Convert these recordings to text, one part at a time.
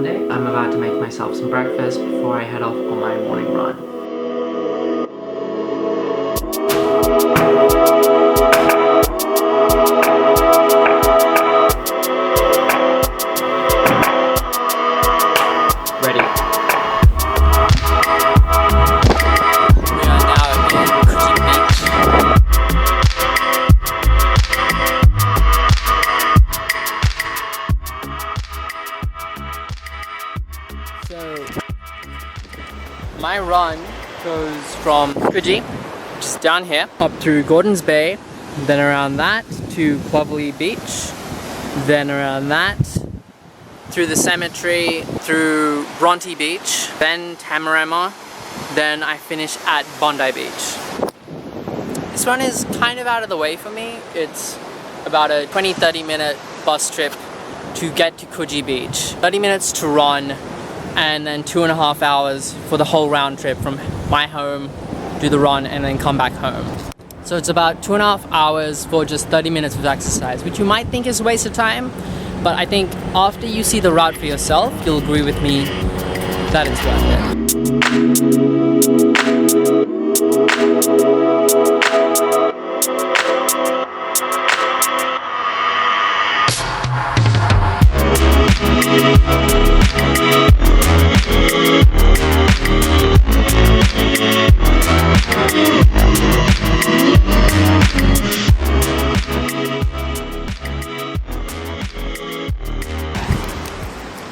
Monday. I'm about to make myself some breakfast before I head off on my morning run. My run goes from Coogee, which is down here, up through Gordon's Bay, then around that to Clovelly Beach, then around that, through the cemetery, through Bronte Beach, then Tamarama, then I finish at Bondi Beach. This run is kind of out of the way for me. It's about a 20-30 minute bus trip to get to Coogee Beach, 30 minutes to run, and then 2.5 hours for the whole round trip from my home, do the run, and then come back home. So it's about 2.5 hours for just 30 minutes of exercise, which you might think is a waste of time, but I think after you see the route for yourself, you'll agree with me that it's worth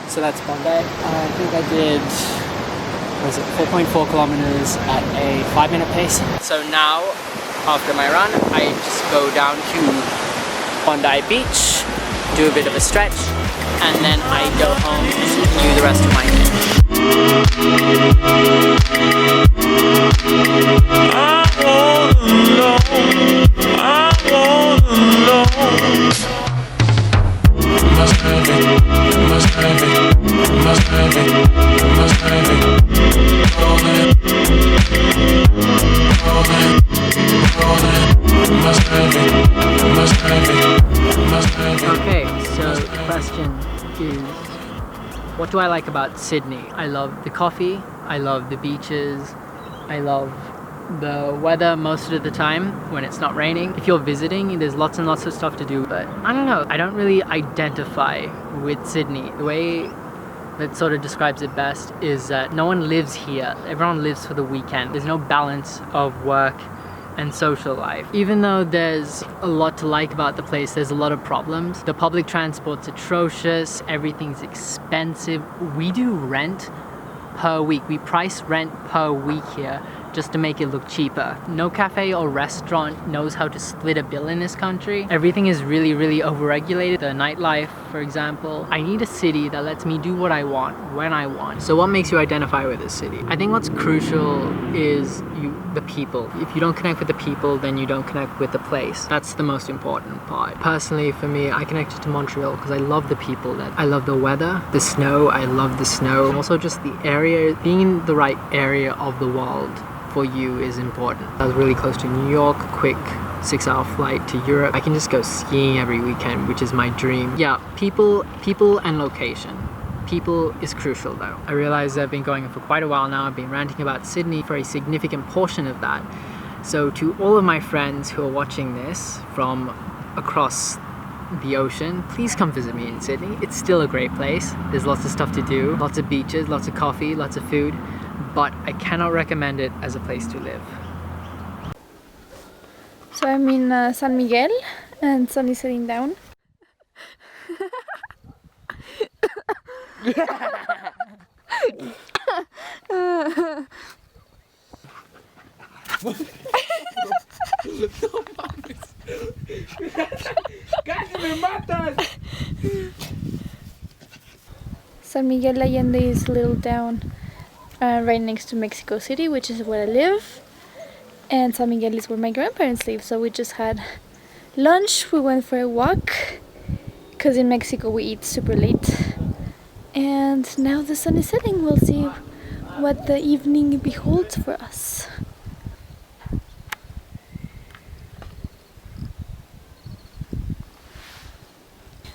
So that's Bondi. I think I did, 4.4 kilometers at a 5-minute pace. So now, after my run, I just go down to Bondi Beach, do a bit of a stretch, and then I go home and continue the rest of my day. Okay, so the question is, what do I like about Sydney? I love the coffee, I love the beaches, I love the weather most of the time when it's not raining. If you're visiting, there's lots and lots of stuff to do, but I don't know, I don't really identify with Sydney. The way that sort of describes it best is that no one lives here. Everyone lives for the weekend. There's no balance of work and social life. Even though there's a lot to like about the place, there's a lot of problems. The public transport's atrocious, everything's expensive. We do rent per week. We price rent per week here just to make it look cheaper. No cafe or restaurant knows how to split a bill in this country. Everything is really, really overregulated. The nightlife, for example. I need a city that lets me do what I want, when I want. So what makes you identify with this city? I think what's crucial is the people. If you don't connect with the people, then you don't connect with the place. That's the most important part. Personally, for me, I connected to Montreal because I love the people there. I love the weather, the snow, I love the snow. Also just the area, being in the right area of the world for you is important. I was really close to New York, quick 6-hour flight to Europe. I can just go skiing every weekend, which is my dream. Yeah, people and location. People is crucial though. I realize I've been going for quite a while now. I've been ranting about Sydney for a significant portion of that. So to all of my friends who are watching this from across the ocean, please come visit me in Sydney. It's still a great place. There's lots of stuff to do, lots of beaches, lots of coffee, lots of food, but I cannot recommend it as a place to live. So I'm in San Miguel and sun is setting down. Yeah. San Miguel Allende is a little town right next to Mexico City, which is where I live. And San Miguel is where my grandparents live, so we just had lunch, we went for a walk, because in Mexico we eat super late. And now the sun is setting, we'll see what the evening beholds for us.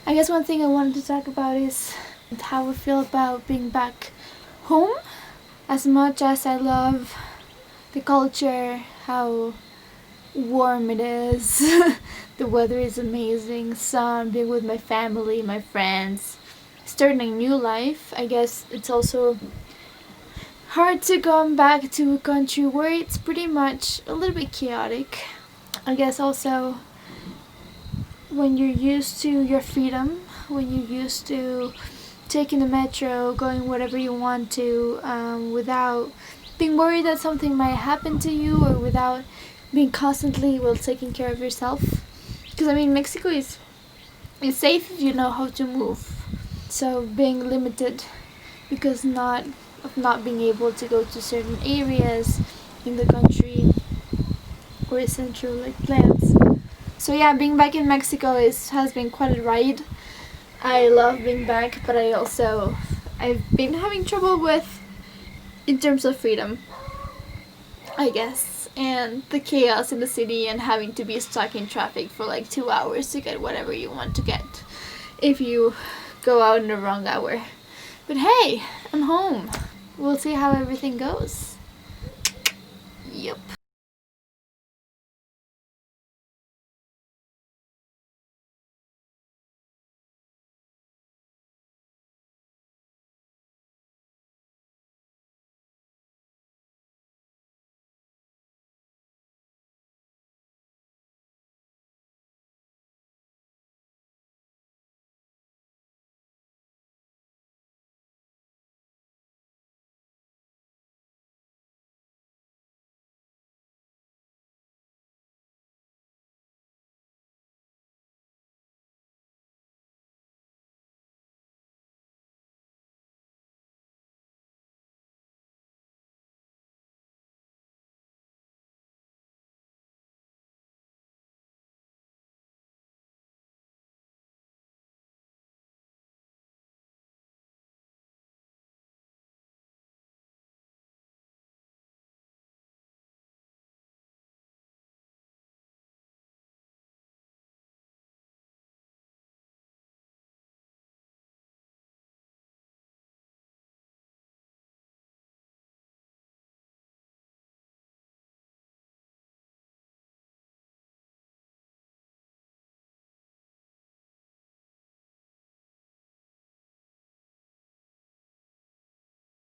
I guess one thing I wanted to talk about is How I feel about being back home. As much as I love the culture, how warm it is, the weather is amazing, sun, being with my family, my friends, starting a new life. I guess it's also hard to come back to a country where it's pretty much a little bit chaotic. I guess also when you're used to your freedom, when you're used to taking the metro, going wherever you want to, without being worried that something might happen to you, or without being constantly taking care of yourself. Because I mean, Mexico is safe if you know how to move. So being limited because of not being able to go to certain areas in the country or essential plans. So yeah, being back in Mexico has been quite a ride. I love being back, but I've been having trouble with in terms of freedom, I guess, and the chaos in the city and having to be stuck in traffic for 2 hours to get whatever you want to get if you go out in the wrong hour. But hey, I'm home. We'll see how everything goes. Yep.